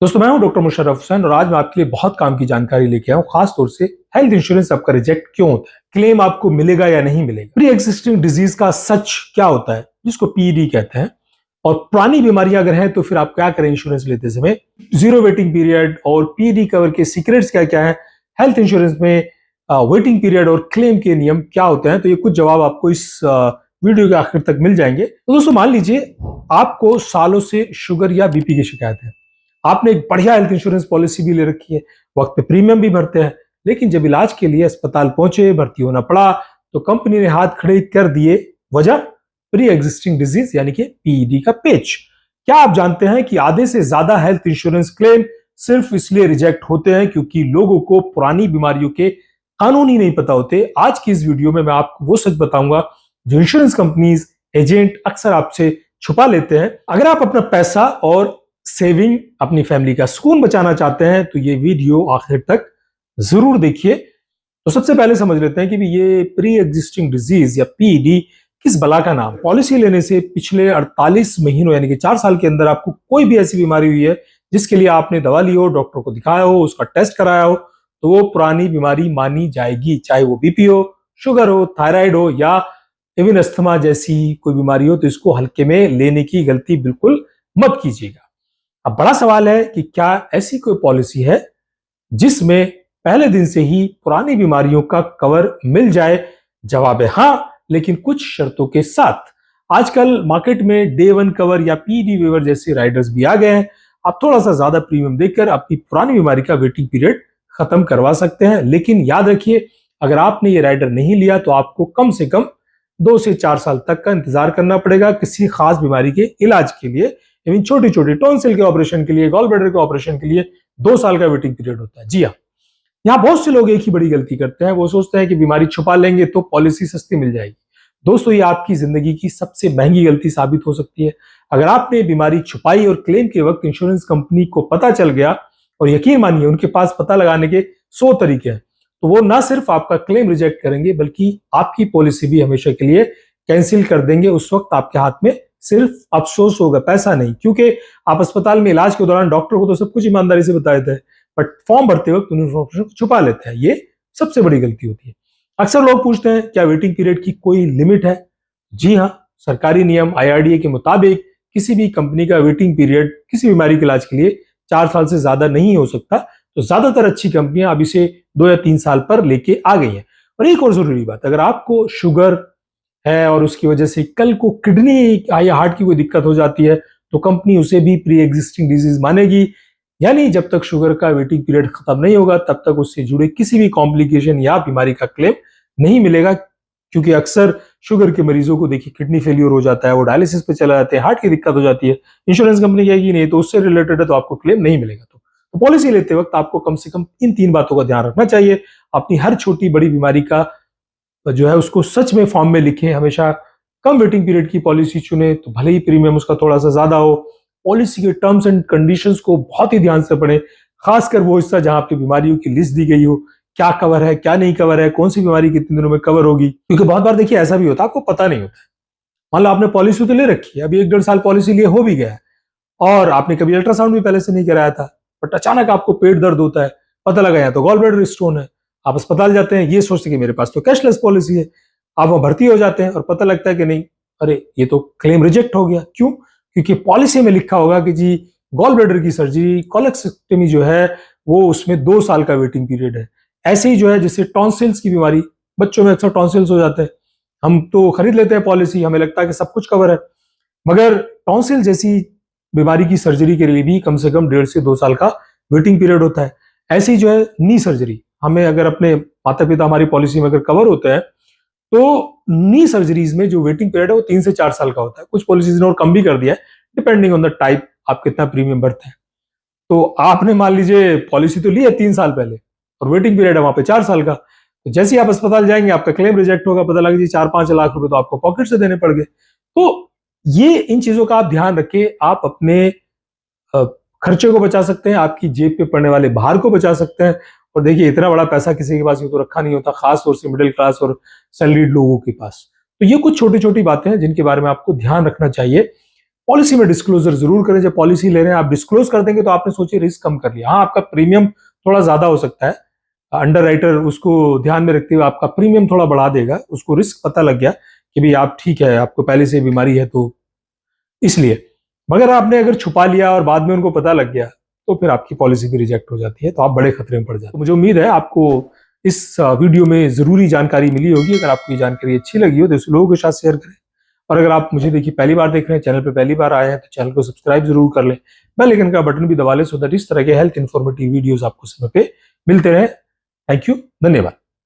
दोस्तों, मैं हूं डॉक्टर मुशर्रफ हुसैन और आज मैं आपके लिए बहुत काम की जानकारी लेके आया हूं। खास तौर से हेल्थ इंश्योरेंस आपका रिजेक्ट क्यों होता है, क्लेम आपको मिलेगा या नहीं मिलेगा, प्री एक्जिस्टिंग डिजीज का सच क्या होता है जिसको पीईडी कहते हैं, और पुरानी बीमारियां अगर हैं तो फिर आप क्या करें इंश्योरेंस लेते समय, जीरो वेटिंग पीरियड और पीईडी कवर के सीक्रेट्स क्या क्या है, हेल्थ इंश्योरेंस में वेटिंग पीरियड और क्लेम के नियम क्या होते हैं। तो ये कुछ जवाब आपको इस वीडियो के आखिर तक मिल जाएंगे। तो दोस्तों, मान लीजिए आपको सालों से शुगर या बीपी की शिकायत है। आपने एक बढ़िया हेल्थ इंश्योरेंस पॉलिसी भी ले रखी है, वक्त पे प्रीमियम भी भरते हैं, लेकिन जब इलाज के लिए अस्पताल पहुंचे, भर्ती होना पड़ा, तो कंपनी ने हाथ खड़े कर दिए। वजह प्री एग्जिस्टिंग डिजीज यानी कि पीईडी का पेच। क्या आप जानते हैं कि आधे से ज्यादा हेल्थ इंश्योरेंस क्लेम सिर्फ इसलिए रिजेक्ट होते हैं क्योंकि लोगों को पुरानी बीमारियों के कानून ही नहीं पता होते। आज की इस वीडियो में मैं आपको वो सच बताऊंगा जो इंश्योरेंस कंपनीज एजेंट अक्सर आपसे छुपा लेते हैं। अगर आप अपना पैसा और सेविंग, अपनी फैमिली का सुकून बचाना चाहते हैं तो ये वीडियो आखिर तक जरूर देखिए। तो सबसे पहले समझ लेते हैं कि ये प्री एग्जिस्टिंग डिजीज या पीईडी किस बला का नाम। पॉलिसी लेने से पिछले 48 महीनों यानी कि 4 साल के अंदर आपको कोई भी ऐसी बीमारी हुई है जिसके लिए आपने दवा ली हो, डॉक्टर को दिखाया हो, उसका टेस्ट कराया हो, तो वो पुरानी बीमारी मानी जाएगी। चाहे वो बीपी हो, शुगर हो, थायराइड हो या इवन अस्थमा जैसी कोई बीमारी हो, तो इसको हल्के में लेने की गलती बिल्कुल मत कीजिएगा। अब बड़ा सवाल है कि क्या ऐसी कोई पॉलिसी है जिसमें पहले दिन से ही पुरानी बीमारियों का कवर मिल जाए। जवाब है हाँ, लेकिन कुछ शर्तों के साथ। आजकल मार्केट में डे 1 कवर या पीडी वेवर जैसे राइडर्स भी आ गए हैं। आप थोड़ा सा ज्यादा प्रीमियम देकर अपनी पुरानी बीमारी का वेटिंग पीरियड खत्म करवा सकते हैं, लेकिन याद रखिए अगर आपने ये राइडर नहीं लिया तो आपको कम से कम 2 से 4 साल तक का इंतजार करना पड़ेगा किसी खास बीमारी के इलाज के लिए। इवन छोटी छोटी टॉन्सिल के ऑपरेशन के लिए, गॉल ब्लैडर के ऑपरेशन के लिए 2 साल का वेटिंग पीरियड होता है। जी हाँ, यहाँ बहुत से लोग एक ही बड़ी गलती करते हैं। वो सोचते हैं कि बीमारी छुपा लेंगे तो पॉलिसी सस्ती मिल जाएगी। दोस्तों, ये आपकी जिंदगी की सबसे महंगी गलती साबित हो सकती है। अगर आपने बीमारी छुपाई और क्लेम के वक्त इंश्योरेंस कंपनी को पता चल गया, और यकीन मानिए उनके पास पता लगाने के 100 तरीके हैं, तो वो ना सिर्फ आपका क्लेम रिजेक्ट करेंगे बल्कि आपकी पॉलिसी भी हमेशा के लिए कैंसिल कर देंगे। उस वक्त आपके हाथ में सिर्फ अफसोस होगा, पैसा नहीं, क्योंकि आप अस्पताल में इलाज के दौरान डॉक्टर को तो सब कुछ ईमानदारी से बता देते हैं, बट फॉर्म भरते वक्त उन इन्फॉर्मेशन को छुपा लेते हैं। ये सबसे बड़ी गलती होती है। अक्सर लोग पूछते हैं क्या वेटिंग पीरियड की कोई लिमिट है। जी हाँ, सरकारी नियम आईआरडीए के मुताबिक किसी भी कंपनी का वेटिंग पीरियड किसी बीमारी के इलाज के लिए 4 साल से ज्यादा नहीं हो सकता। तो ज्यादातर अच्छी कंपनियां अब इसे 2 या 3 साल पर लेके आ गई हैं। और एक और जरूरी बात, अगर आपको शुगर है और उसकी वजह से कल को किडनी या हार्ट की कोई दिक्कत हो जाती है, तो कंपनी उसे भी प्री एग्जिस्टिंग डिजीज मानेगी। यानी जब तक शुगर का वेटिंग पीरियड खत्म नहीं होगा तब तक उससे जुड़े किसी भी कॉम्प्लिकेशन या बीमारी का क्लेम नहीं मिलेगा। क्योंकि अक्सर शुगर के मरीजों को देखिए किडनी फेलियर हो जाता है, वो डायलिसिस पे चला जाते हैं, हार्ट की दिक्कत हो जाती है, इंश्योरेंस कंपनी कहेगी नहीं तो उससे रिलेटेड है तो आपको क्लेम नहीं मिलेगा। तो पॉलिसी लेते वक्त आपको कम से कम इन 3 बातों का ध्यान रखना चाहिए। अपनी हर छोटी बड़ी बीमारी का जो है उसको सच में फॉर्म में लिखें। हमेशा कम वेटिंग पीरियड की पॉलिसी चुने, तो भले ही प्रीमियम उसका थोड़ा सा ज्यादा हो। पॉलिसी के टर्म्स एंड कंडीशंस को बहुत ही ध्यान से पढ़ें, खासकर वो हिस्सा जहां आपकी बीमारियों की लिस्ट दी गई हो, क्या कवर है, क्या नहीं कवर है, कौन सी बीमारी कितने दिनों में कवर होगी। क्योंकि बहुत बार देखिए ऐसा भी होता है आपको पता नहीं होता। मान लो आपने पॉलिसी तो ले रखी है, अभी 1-1.5 साल पॉलिसी लिए हो भी गया है और आपने कभी अल्ट्रासाउंड भी पहले से नहीं कराया था, बट अचानक आपको पेट दर्द होता है, पता लगा या तो गॉल ब्लैडर स्टोन है। आप अस्पताल जाते हैं ये सोचते कि मेरे पास तो कैशलेस पॉलिसी है, आप वहां भर्ती हो जाते हैं और पता लगता है कि नहीं, अरे ये तो क्लेम रिजेक्ट हो गया। क्यों? क्योंकि पॉलिसी में लिखा होगा कि जी गॉल ब्लैडर की सर्जरी, कोलेक्सेक्टमी जो है वो उसमें 2 साल का वेटिंग पीरियड है। ऐसे ही जो है जैसे टॉन्सिल्स की बीमारी, बच्चों में अक्सर टॉन्सिल्स हो जाते हैं, हम तो खरीद लेते हैं पॉलिसी, हमें लगता है कि सब कुछ कवर है, मगर टॉन्सिल जैसी बीमारी की सर्जरी के लिए भी कम से कम 1.5 से 2 साल का वेटिंग पीरियड होता है। ऐसे ही जो है नी सर्जरी, हमें अगर अपने माता पिता हमारी पॉलिसी में अगर कवर होते हैं तो नी सर्जरीज में जो वेटिंग पीरियड है वो 3 से 4 साल का होता है। कुछ पॉलिसीज ने और कम भी कर दिया है, डिपेंडिंग ऑन द टाइप आप कितना प्रीमियम भरते हैं। तो आपने मान लीजिए पॉलिसी तो ली है 3 साल पहले और वेटिंग पीरियड है वहां पे 4 साल का, तो जैसे ही आप अस्पताल जाएंगे आपका क्लेम रिजेक्ट होगा, पता लगा जी 4-5 लाख रुपए तो आपको पॉकेट से देने पड़ गए। तो ये इन चीजों का आप ध्यान रखें, आप अपने खर्चे को बचा सकते हैं, आपकी जेब पे पड़ने वाले भार को बचा सकते हैं। और देखिए इतना बड़ा पैसा किसी के पास ये तो रखा नहीं होता, खास तौर से मिडिल क्लास और सैलरीड लोगों के पास। तो ये कुछ छोटी छोटी बातें हैं जिनके बारे में आपको ध्यान रखना चाहिए। पॉलिसी में डिस्क्लोजर जरूर करें। जब पॉलिसी ले रहे हैं आप डिस्क्लोज कर देंगे तो आपने सोचिए रिस्क कम कर लिया। हाँ, आपका प्रीमियम थोड़ा ज्यादा हो सकता है, अंडर राइटर उसको ध्यान में रखते हुए आपका प्रीमियम थोड़ा बढ़ा देगा, उसको रिस्क पता लग गया कि भाई आप ठीक है, आपको पहले से बीमारी है तो इसलिए। मगर आपने अगर छुपा लिया और बाद में उनको पता लग गया तो फिर आपकी पॉलिसी भी रिजेक्ट हो जाती है, तो आप बड़े खतरे में पड़ जाते हैं। तो मुझे उम्मीद है आपको इस वीडियो में जरूरी जानकारी मिली होगी। अगर आपको ये जानकारी अच्छी लगी हो तो इसे लोगों के साथ शेयर करें, और अगर आप मुझे देखिए पहली बार देख रहे हैं, चैनल पे पहली बार आए हैं, तो चैनल को सब्सक्राइब जरूर कर लें, बेल आइकन का बटन भी दबा लें, सो दैट इस तरह के हेल्थ इंफॉर्मेटिव वीडियोस आपको समय पे मिलते रहे। थैंक यू, धन्यवाद।